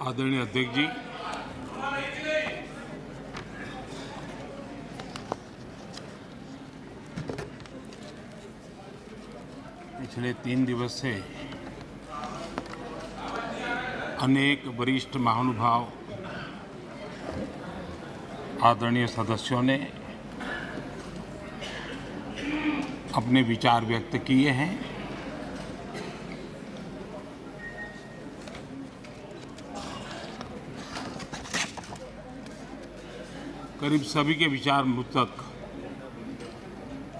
आदरणीय अध्यक्ष जी, पिछले 3 दिवस से अनेक वरिष्ठ महानुभाव आदरणीय सदस्यों ने अपने विचार व्यक्त किए हैं। करीब सभी के विचार मुझ तक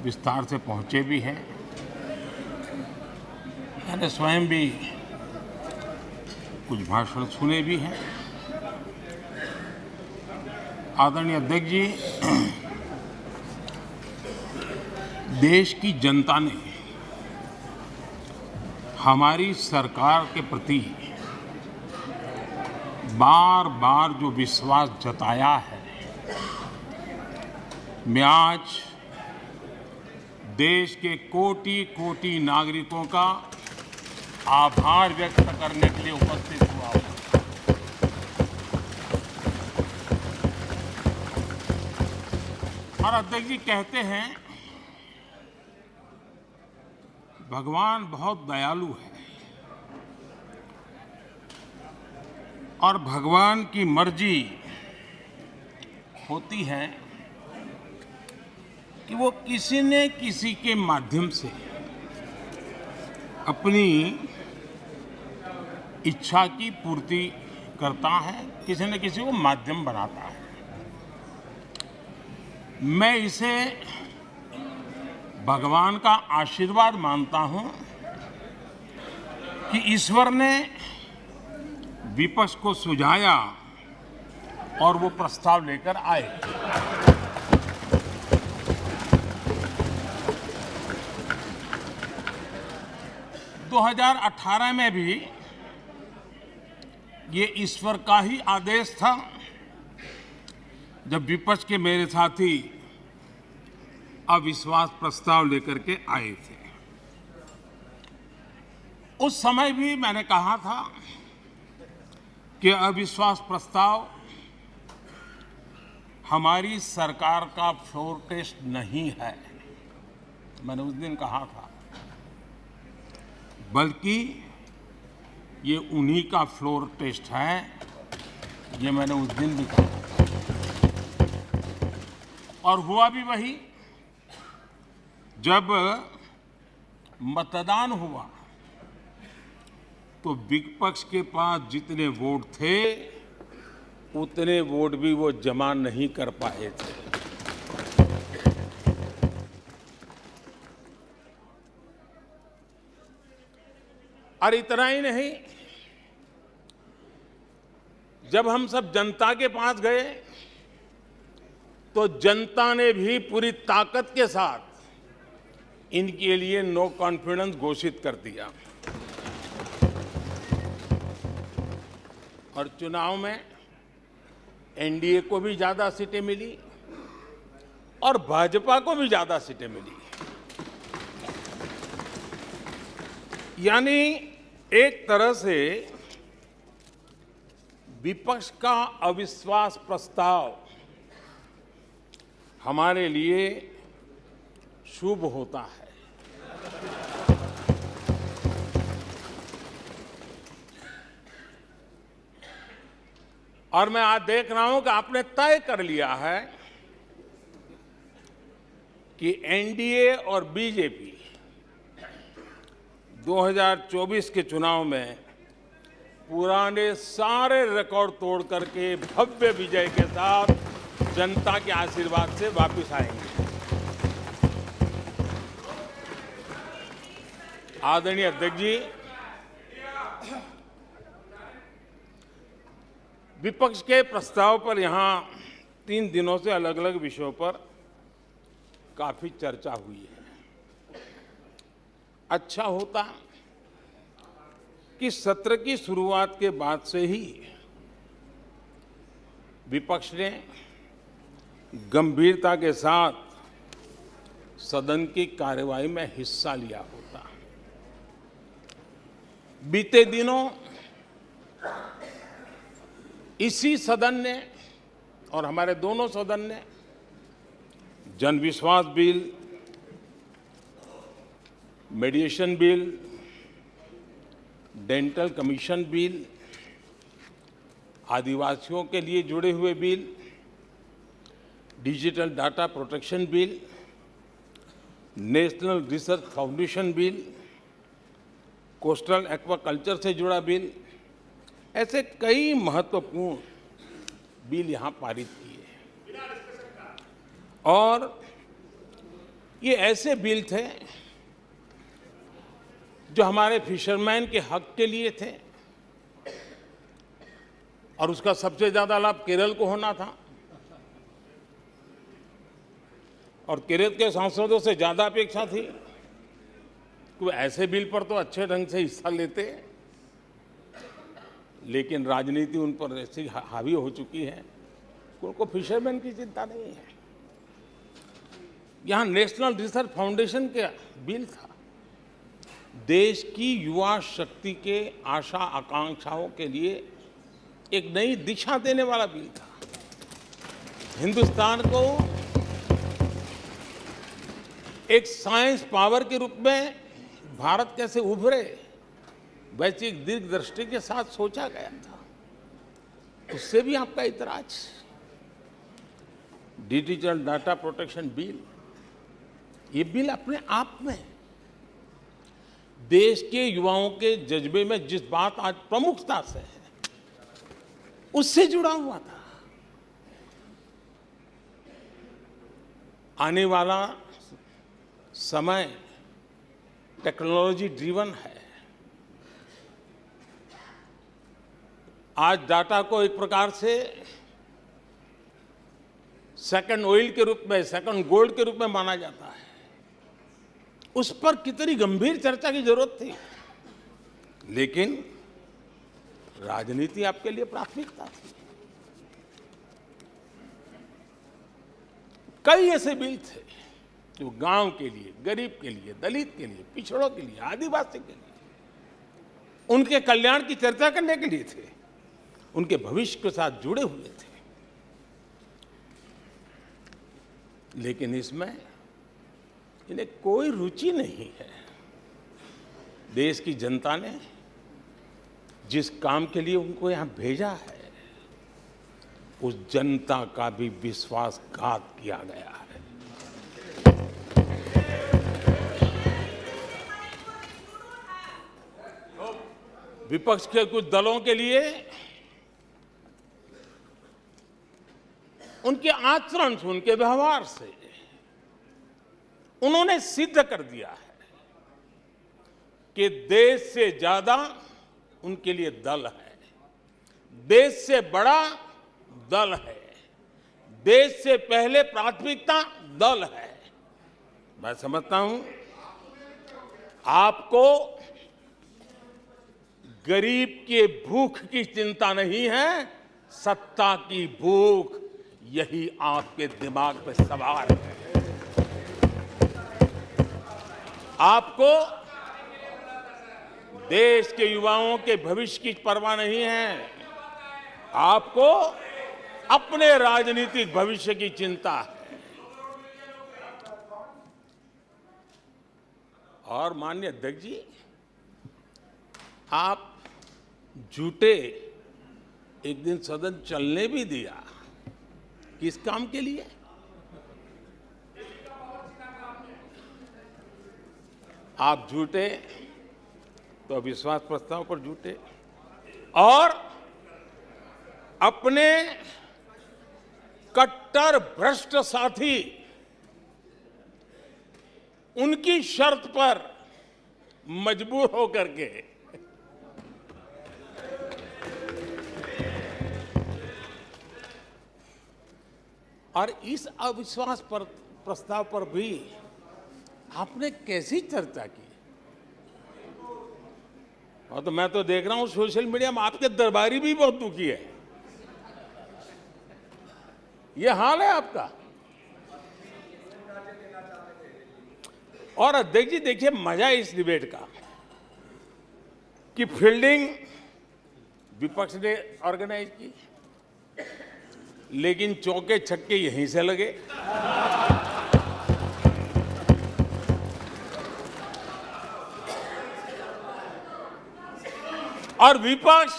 विस्तार से पहुंचे भी हैं। मैंने स्वयं भी कुछ भाषण सुने भी हैं। आदरणीय अध्यक्ष जी, देश की जनता ने हमारी सरकार के प्रति बार बार जो विश्वास जताया है, मैं आज देश के कोटि-कोटि नागरिकों का आभार व्यक्त करने के लिए उपस्थित हुआ हूं। और अध्यक्ष जी कहते हैं, भगवान बहुत दयालु है और भगवान की मर्जी होती है कि वो किसी न किसी के माध्यम से अपनी इच्छा की पूर्ति करता है, किसी न किसी को माध्यम बनाता है। मैं इसे भगवान का आशीर्वाद मानता हूं कि ईश्वर ने विपक्ष को सुझाया और वो प्रस्ताव लेकर आए। दो 2018 में भी ये ईश्वर का ही आदेश था, जब विपक्ष के मेरे साथी अविश्वास प्रस्ताव लेकर के आए थे। उस समय भी मैंने कहा था कि अविश्वास प्रस्ताव हमारी सरकार का फ्लोर टेस्ट नहीं है। मैंने उस दिन कहा था, बल्कि ये उन्हीं का फ्लोर टेस्ट है। ये मैंने उस दिन भी कहा और हुआ भी वही। जब मतदान हुआ तो विपक्ष के पास जितने वोट थे उतने वोट भी वो जमा नहीं कर पाए थे। और इतना ही नहीं, जब हम सब जनता के पास गए तो जनता ने भी पूरी ताकत के साथ इनके लिए नो कॉन्फिडेंस घोषित कर दिया। और चुनाव में एनडीए को भी ज्यादा सीटें मिली और भाजपा को भी ज्यादा सीटें मिली। यानी एक तरह से विपक्ष का अविश्वास प्रस्ताव हमारे लिए शुभ होता है। और मैं आज देख रहा हूं कि आपने तय कर लिया है कि एनडीए और बीजेपी 2024 के चुनाव में पुराने सारे रिकॉर्ड तोड़ करके भव्य विजय के साथ जनता के आशीर्वाद से वापस आएंगे। आदरणीय अध्यक्ष जी, विपक्ष के प्रस्ताव पर यहां 3 दिनों से अलग अलग विषयों पर काफी चर्चा हुई है। अच्छा होता कि सत्र की शुरुआत के बाद से ही विपक्ष ने गंभीरता के साथ सदन की कार्यवाही में हिस्सा लिया होता। बीते दिनों इसी सदन ने और हमारे दोनों सदन ने जन विश्वास bill, मेडिएशन bill, dental commission bill, आदिवासियों के लिए जुड़े हुए bill, digital data protection bill, national research foundation bill, coastal aquaculture से जुड़ा बिल, ऐसे कई महत्वपूर्ण बिल यहाँ पारित किए। और ये ऐसे बिल थे जो हमारे फिशरमैन के हक के लिए थे और उसका सबसे ज्यादा लाभ केरल को होना था और केरल के सांसदों से ज्यादा अपेक्षा थी कि ऐसे बिल पर तो अच्छे ढंग से हिस्सा लेते, लेकिन राजनीति उन पर ऐसी हावी हो चुकी है कि उनको फिशरमैन की चिंता नहीं है। यहां नेशनल रिसर्च फाउंडेशन का बिल था, देश की युवा शक्ति के आशा आकांक्षाओं के लिए एक नई दिशा देने वाला बिल था। हिंदुस्तान को एक साइंस पावर के रूप में भारत कैसे उभरे, वैसी एक दीर्घ दृष्टि के साथ सोचा गया था। उससे भी आपका इतराज। डिजिटल डाटा प्रोटेक्शन बिल, ये बिल अपने आप में देश के युवाओं के जज्बे में जिस बात आज प्रमुखता से है उससे जुड़ा हुआ था। आने वाला समय टेक्नोलॉजी ड्रिवन है। आज डाटा को एक प्रकार से सेकंड ऑयल के रूप में, सेकंड गोल्ड के रूप में माना जाता है। उस पर कितनी गंभीर चर्चा की जरूरत थी, लेकिन राजनीति आपके लिए प्राथमिकता थी। कई ऐसे बिल थे जो गांव के लिए, गरीब के लिए, दलित के लिए, पिछड़ों के लिए, आदिवासी के लिए, उनके कल्याण की चर्चा करने के लिए थे, उनके भविष्य के साथ जुड़े हुए थे। लेकिन इसमें इन्हें कोई रुचि नहीं है। देश की जनता ने जिस काम के लिए उनको यहां भेजा है, उस जनता का भी विश्वासघात किया गया है। विपक्ष के कुछ दलों के लिए उनके आचरण से, उनके व्यवहार से उन्होंने सिद्ध कर दिया है कि देश से ज्यादा उनके लिए दल है, देश से बड़ा दल है, देश से पहले प्राथमिकता दल है। मैं समझता हूं आपको गरीब के भूख की चिंता नहीं है, सत्ता की भूख, यही आपके दिमाग पे सवार है। आपको देश के युवाओं के भविष्य की परवाह नहीं है, आपको अपने राजनीतिक भविष्य की चिंता है। और माननीय अध्यक्ष जी, आप झूठे एक दिन सदन चलने भी दिया, किस काम के लिए? आप झूठे तो अविश्वास प्रस्ताव पर झूठे और अपने कट्टर भ्रष्ट साथी उनकी शर्त पर मजबूर होकर के और इस अविश्वास पर प्रस्ताव पर भी आपने कैसी चर्चा की? और तो मैं तो देख रहा हूं सोशल मीडिया में आपके दरबारी भी बहुत दुखी है। ये हाल है आपका। और अध्यक्ष जी देखिए, मजा इस डिबेट का कि फील्डिंग विपक्ष ने ऑर्गेनाइज की, लेकिन चौके छक्के यहीं से लगे। और विपक्ष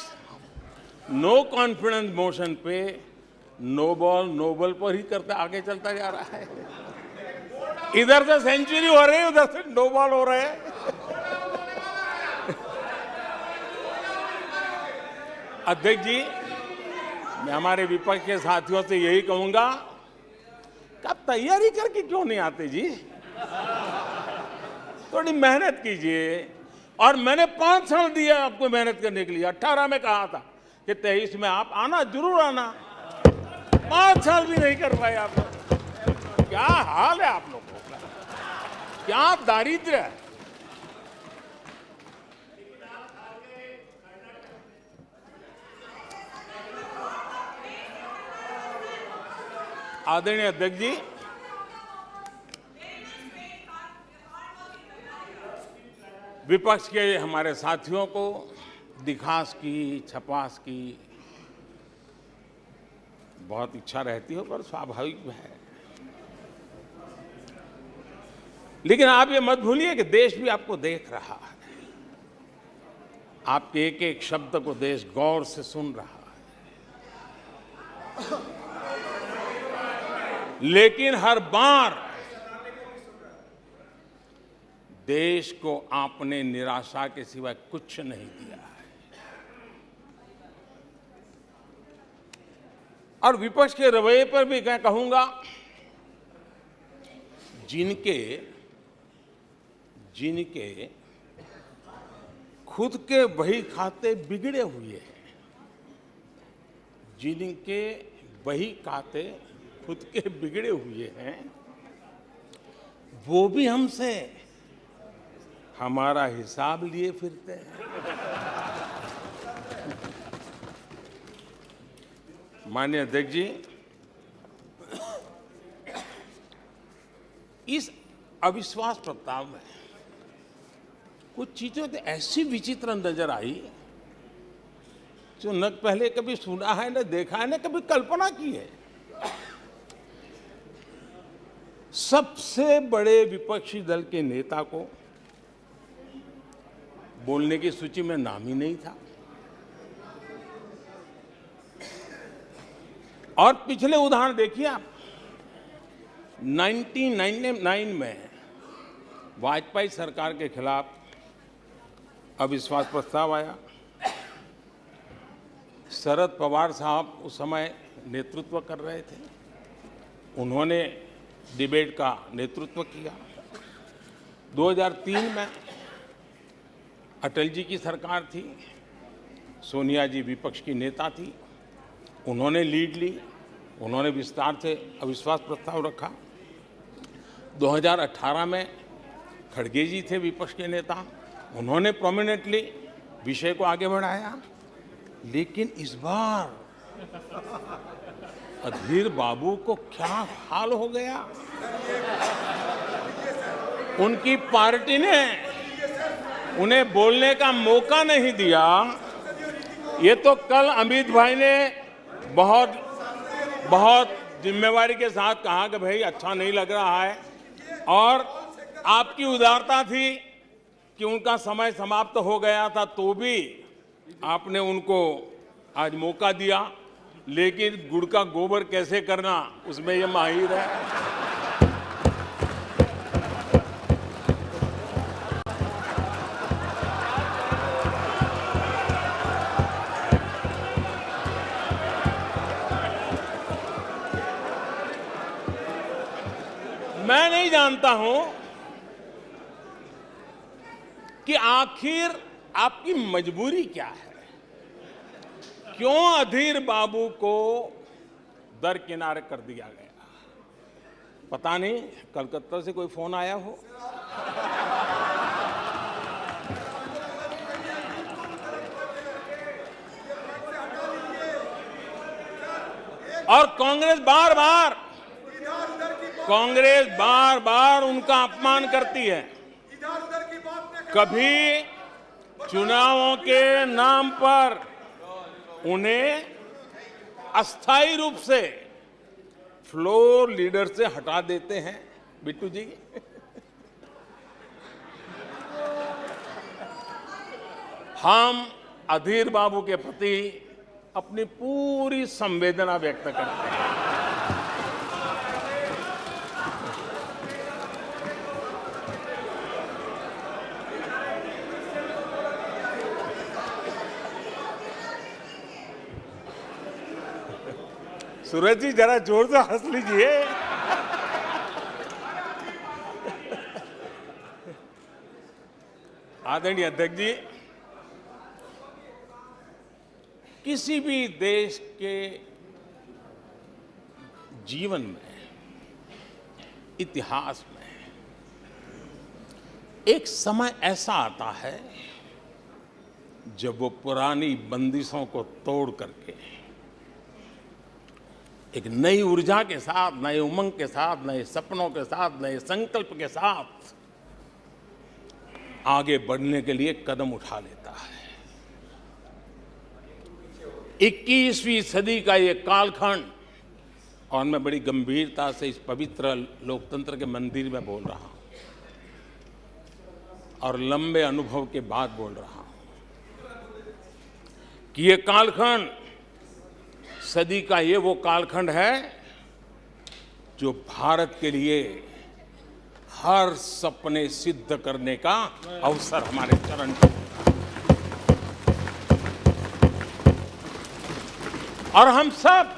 नो कॉन्फिडेंस मोशन पे नो बॉल पर ही करते आगे चलता जा रहा है। इधर से सेंचुरी हो रही है, उधर से नो बॉल हो रहे हैं। अध्यक्ष जी, मैं हमारे विपक्ष के साथियों से यही कहूंगा कि आप तैयारी करके क्यों नहीं आते जी? थोड़ी मेहनत कीजिए। और मैंने 5 साल दिया आपको मेहनत करने के लिए। 18 में कहा था कि 23 में आप आना, जरूर आना। 5 साल भी नहीं कर पाए आप लोग। क्या हाल है आप लोगों का, क्या दारिद्र्य है। आदरणीय अध्यक्ष जी, विपक्ष के हमारे साथियों को दिखास की, छपास की बहुत इच्छा रहती है, पर स्वाभाविक है। लेकिन आप ये मत भूलिए कि देश भी आपको देख रहा है। आपके एक एक शब्द को देश गौर से सुन रहा है। लेकिन हर बार देश को आपने निराशा के सिवाय कुछ नहीं दिया है। और विपक्ष के रवैये पर भी मैं कहूंगा, जिनके खुद के बही खाते बिगड़े हुए हैं, जिनके बही खाते खुद के बिगड़े हुए हैं, वो भी हमसे हमारा हिसाब लिए फिरते हैं। माननीय अध्यक्ष जी, इस अविश्वास प्रस्ताव में कुछ चीजें तो ऐसी विचित्र नजर आई जो न पहले कभी सुना है, न देखा है, न कभी कल्पना की है। सबसे बड़े विपक्षी दल के नेता को बोलने की सूची में नाम ही नहीं था। और पिछले उदाहरण देखिए आप। 1999 में वाजपेयी सरकार के खिलाफ अविश्वास प्रस्ताव आया। शरद पवार साहब उस समय नेतृत्व कर रहे थे। उन्होंने डिबेट का नेतृत्व किया। 2003 में अटल जी की सरकार थी। सोनिया जी विपक्ष की नेता थी। उन्होंने लीड ली। उन्होंने विस्तार से अविश्वास प्रस्ताव रखा। 2018 में खड़गे जी थे विपक्ष के नेता। उन्होंने प्रोमिनेंटली विषय को आगे बढ़ाया। लेकिन इस बार अधीर बाबू को क्या हाल हो गया? उनकी पार्टी ने उन्हें बोलने का मौका नहीं दिया। ये तो कल अमित भाई ने बहुत जिम्मेवारी के साथ कहा कि भाई अच्छा नहीं लग रहा है, और आपकी उदारता थी कि उनका समय समाप्त हो गया था, तो भी आपने उनको आज मौका दिया। लेकिन गुड़ का गोबर कैसे करना, उसमें ये माहिर है। मैं नहीं जानता हूं कि आखिर आपकी मजबूरी क्या है। क्यों अधीर बाबू को दरकिनारे कर दिया गया? पता नहीं, कलकत्ता से कोई फोन आया हो। और कांग्रेस बार बार उनका अपमान करती है। कभी चुनावों के नाम पर उन्हें अस्थायी रूप से फ्लोर लीडर से हटा देते हैं। बिट्टू जी, हम अधीर बाबू के प्रति अपनी पूरी संवेदना व्यक्त करते हैं। सूरज जी, जरा जोर से हंस लीजिए। आदरणीय अध्यक्ष जी, किसी भी देश के जीवन में, इतिहास में एक समय ऐसा आता है जब वो पुरानी बंदिशों को तोड़ करके एक नई ऊर्जा के साथ, नए उमंग के साथ, नए सपनों के साथ, नए संकल्प के साथ आगे बढ़ने के लिए कदम उठा लेता है। 21वीं सदी का ये कालखंड, और मैं बड़ी गंभीरता से इस पवित्र लोकतंत्र के मंदिर में बोल रहा हूं और लंबे अनुभव के बाद बोल रहा हूं कि ये कालखंड, सदी का ये वो कालखंड है जो भारत के लिए हर सपने सिद्ध करने का अवसर हमारे चरण पर। और हम सब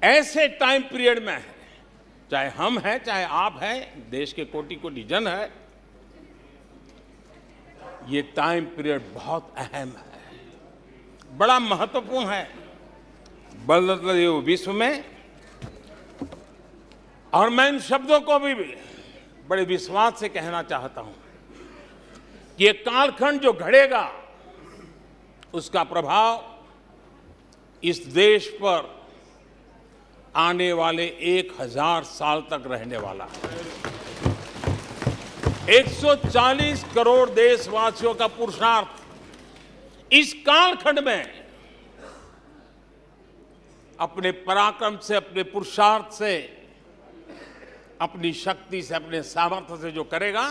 ऐसे टाइम पीरियड में हैं, चाहे हम हैं, चाहे आप हैं, देश के कोटि कोटि जन है, ये टाइम पीरियड बहुत अहम है, बड़ा महत्वपूर्ण है बदलते हुए विश्व में। और मैं इन शब्दों को भी बड़े विश्वास से कहना चाहता हूं कि ये कालखंड जो घड़ेगा उसका प्रभाव इस देश पर आने वाले 1000 साल तक रहने वाला है। 140 करोड़ देशवासियों का पुरुषार्थ इस कालखंड में अपने पराक्रम से, अपने पुरुषार्थ से, अपनी शक्ति से, अपने सामर्थ्य से जो करेगा,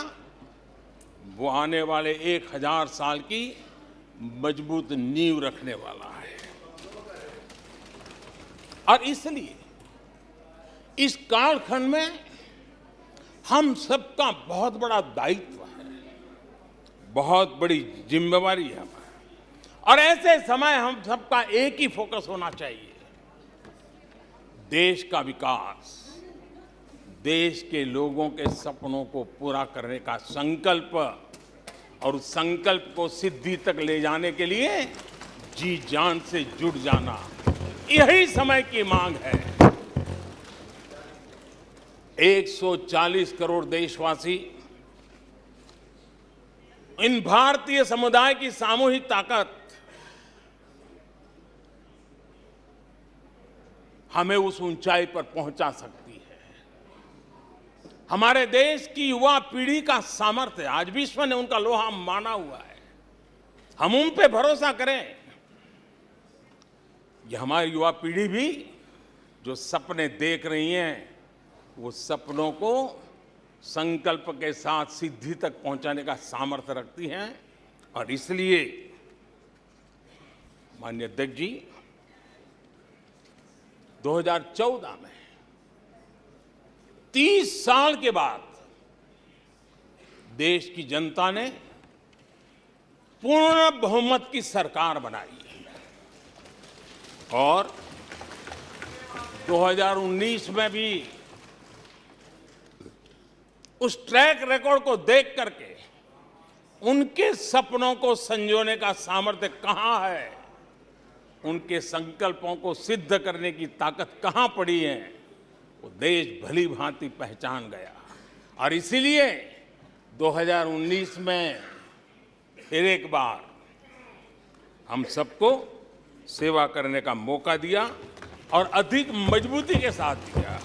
वो आने वाले 1000 साल की मजबूत नींव रखने वाला है। और इसलिए इस कालखंड में हम सबका बहुत बड़ा दायित्व है, बहुत बड़ी जिम्मेवारी है हमारी। और ऐसे समय हम सबका एक ही फोकस होना चाहिए, देश का विकास, देश के लोगों के सपनों को पूरा करने का संकल्प, और उस संकल्प को सिद्धि तक ले जाने के लिए जी जान से जुट जाना, यही समय की मांग है। 140 करोड़ देशवासी, इन भारतीय समुदाय की सामूहिक ताकत हमें उस ऊंचाई पर पहुंचा सकती है। हमारे देश की युवा पीढ़ी का सामर्थ्य, आज विश्व ने उनका लोहा माना हुआ है, हम उन पे भरोसा करें। ये हमारी युवा पीढ़ी भी जो सपने देख रही हैं, वो सपनों को संकल्प के साथ सिद्धि तक पहुंचाने का सामर्थ्य रखती हैं। और इसलिए माननीय अध्यक्ष जी, 2014 में 30 साल के बाद देश की जनता ने पूर्ण बहुमत की सरकार बनाई और 2019 में भी उस ट्रैक रिकॉर्ड को देख करके उनके सपनों को संजोने का सामर्थ्य कहां है, उनके संकल्पों को सिद्ध करने की ताकत कहां पड़ी है, वो देश भली भांति पहचान गया। और इसीलिए 2019 में फिर एक बार हम सबको सेवा करने का मौका दिया और अधिक मजबूती के साथ दिया।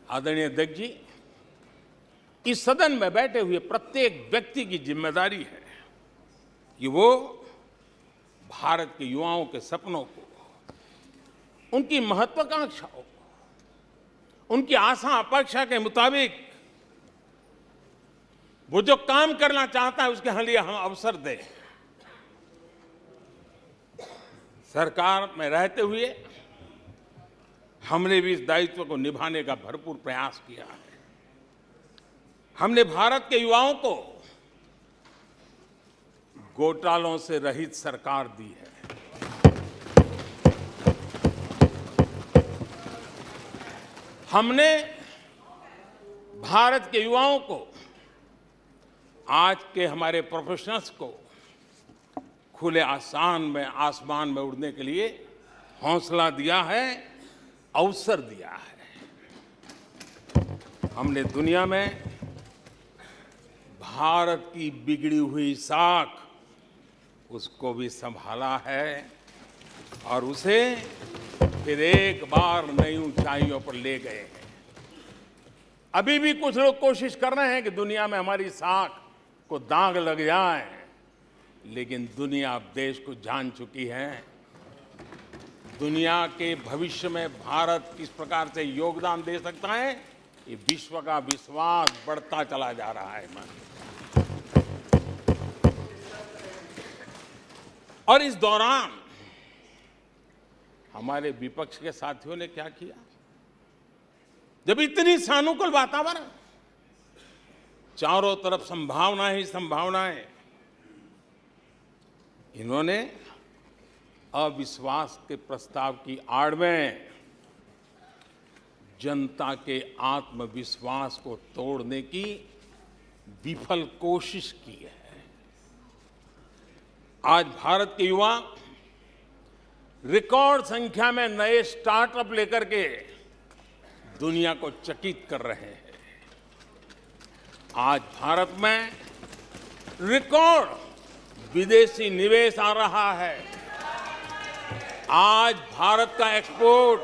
आदरणीय अध्यक्ष जी, इस सदन में बैठे हुए प्रत्येक व्यक्ति की जिम्मेदारी है कि वो भारत के युवाओं के सपनों को, उनकी महत्वाकांक्षाओं को, उनकी आशा अपेक्षा के मुताबिक वो जो काम करना चाहता है उसके लिए हम अवसर दें। सरकार में रहते हुए हमने भी इस दायित्व को निभाने का भरपूर प्रयास किया है। हमने भारत के युवाओं को घोटालों से रहित सरकार दी है। हमने भारत के युवाओं को, आज के हमारे प्रोफेशनल्स को खुले आसमान में उड़ने के लिए हौसला दिया है, अवसर दिया है। हमने दुनिया में भारत की बिगड़ी हुई साख उसको भी संभाला है और उसे फिर एक बार नई ऊंचाइयों पर ले गए हैं। अभी भी कुछ लोग कोशिश कर रहे हैं कि दुनिया में हमारी साख को दाग लग जाए, लेकिन दुनिया अब देश को जान चुकी है। दुनिया के भविष्य में भारत किस प्रकार से योगदान दे सकता है, ये विश्व का विश्वास बढ़ता चला जा रहा है। और इस दौरान हमारे विपक्ष के साथियों ने क्या किया? जब इतनी सानुकूल वातावरण, चारों तरफ संभावनाएं ही संभावनाएं, इन्होंने अविश्वास के प्रस्ताव की आड़ में जनता के आत्मविश्वास को तोड़ने की विफल कोशिश की है। आज भारत के युवा रिकॉर्ड संख्या में नए स्टार्टअप लेकर के दुनिया को चकित कर रहे हैं। आज भारत में रिकॉर्ड विदेशी निवेश आ रहा है। आज भारत का एक्सपोर्ट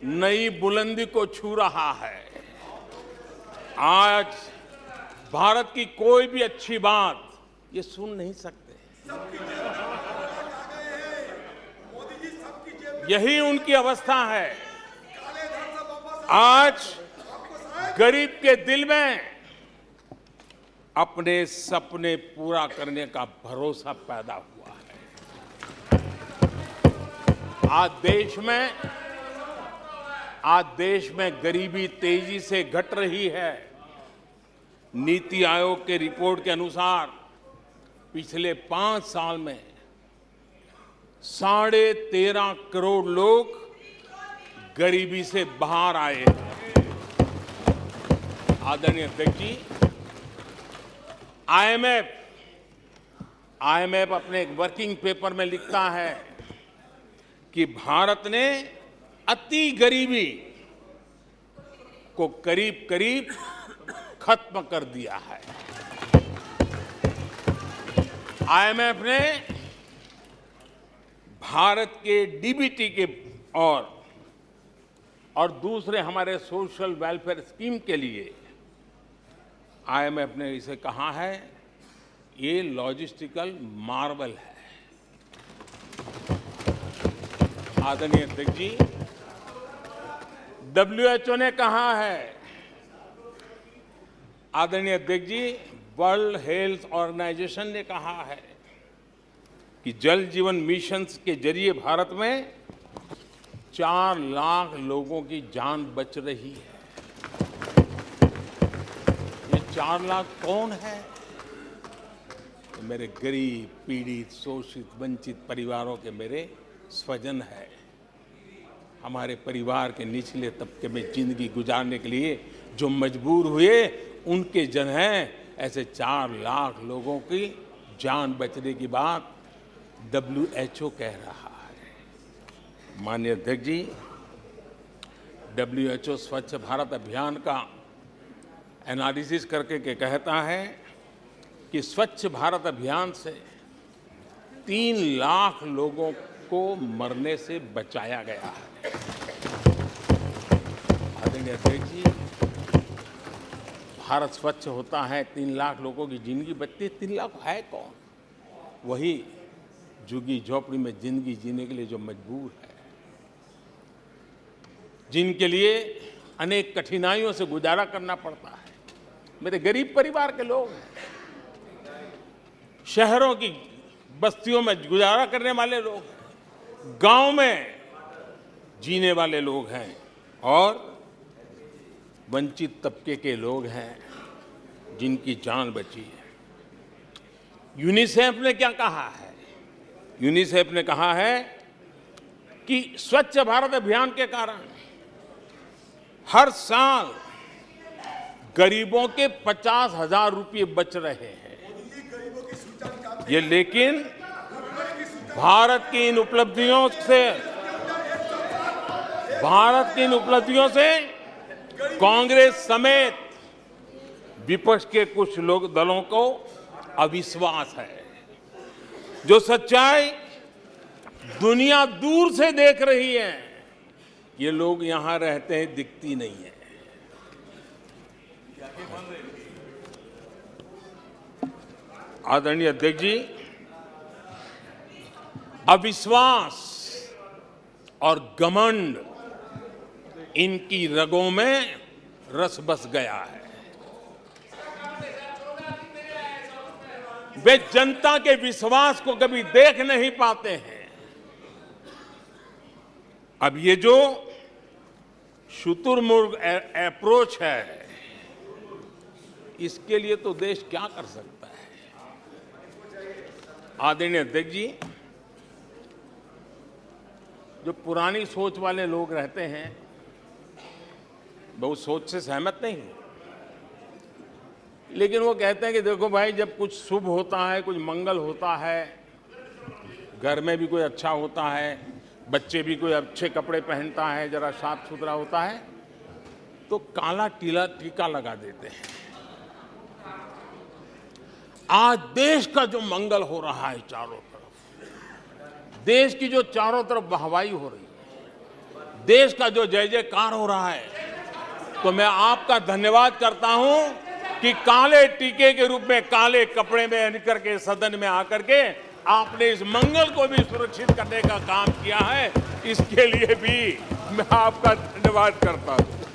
नई बुलंदी को छू रहा है। आज भारत की कोई भी अच्छी बात ये सुन नहीं सकते। यही उनकी अवस्था है। आज गरीब के दिल में अपने सपने पूरा करने का भरोसा पैदा हुआ है। आज देश में गरीबी तेजी से घट रही है। नीति आयोग के रिपोर्ट के अनुसार पिछले 5 साल में 13.5 करोड़ लोग गरीबी से बाहर आए हैं। आदरणीय अध्यक्ष जी, आईएमएफ अपने एक वर्किंग पेपर में लिखता है कि भारत ने अति गरीबी को करीब करीब खत्म कर दिया है। आईएमएफ ने भारत के डीबीटी के और दूसरे हमारे सोशल वेलफेयर स्कीम के लिए आईएमएफ ने इसे कहा है, ये लॉजिस्टिकल मार्वल है। आदरणीय अध्यक्ष जी, WHO ने कहा है, आदरणीय अध्यक्ष जी, वर्ल्ड हेल्थ ऑर्गेनाइजेशन ने कहा है कि जल जीवन मिशन के जरिए भारत में 4 लाख लोगों की जान बच रही है। ये 4 लाख कौन है? मेरे गरीब, पीड़ित, शोषित, वंचित परिवारों के मेरे स्वजन है। हमारे परिवार के निचले तबके में जिंदगी गुजारने के लिए जो मजबूर हुए, उनके जन हैं। ऐसे 4 लाख लोगों की जान बचने की बात WHO कह रहा है। माननीय अध्यक्ष जी, WHO स्वच्छ भारत अभियान का एनालिसिस करके के कहता है कि स्वच्छ भारत अभियान से 3 लाख लोगों को मरने से बचाया गया है। आदरणीय अध्यक्ष जी, भारत स्वच्छ होता है, 3 लाख लोगों की जिंदगी बचती है। 3 लाख है कौन? वही झुग्गी झोपड़ी में जिंदगी जीने के लिए जो मजबूर है, जिनके लिए अनेक कठिनाइयों से गुजारा करना पड़ता है, मेरे गरीब परिवार के लोग हैं, शहरों की बस्तियों में गुजारा करने वाले लोग, गांव में जीने वाले लोग हैं और वंचित तबके के लोग हैं जिनकी जान बची है। यूनिसेफ ने क्या कहा है? यूनिसेफ ने कहा है कि स्वच्छ भारत अभियान के कारण हर साल गरीबों के 50,000 रुपये बच रहे हैं। ये लेकिन भारत की इन उपलब्धियों से कांग्रेस समेत विपक्ष के कुछ लोग दलों को अविश्वास है। जो सच्चाई दुनिया दूर से देख रही है, ये लोग यहां रहते हैं दिखती नहीं है। आदरणीय अध्यक्ष जी, अविश्वास और घमंड इनकी रगों में रस बस गया है। वे जनता के विश्वास को कभी देख नहीं पाते हैं। अब ये जो शुतुरमुर्ग अप्रोच है, इसके लिए तो देश क्या कर सकता है? आदरणीय अध्यक्ष जी, जो पुरानी सोच वाले लोग रहते हैं, बहुत सोच से सहमत नहीं हूं, लेकिन वो कहते हैं कि देखो भाई, जब कुछ शुभ होता है, कुछ मंगल होता है, घर में भी कोई अच्छा होता है, बच्चे भी कोई अच्छे कपड़े पहनता है, जरा साफ सुथरा होता है, तो काला टीका लगा देते हैं। आज देश का जो मंगल हो रहा है चारों तरफ, देश की जो चारों तरफ वाहवाही हो रही है, देश का जो जय जयकार हो रहा है, तो मैं आपका धन्यवाद करता हूं कि काले टीके के रूप में काले कपड़े में निकल के सदन में आकर के आपने इस मंगल को भी सुरक्षित करने का काम किया है। इसके लिए भी मैं आपका धन्यवाद करता हूं।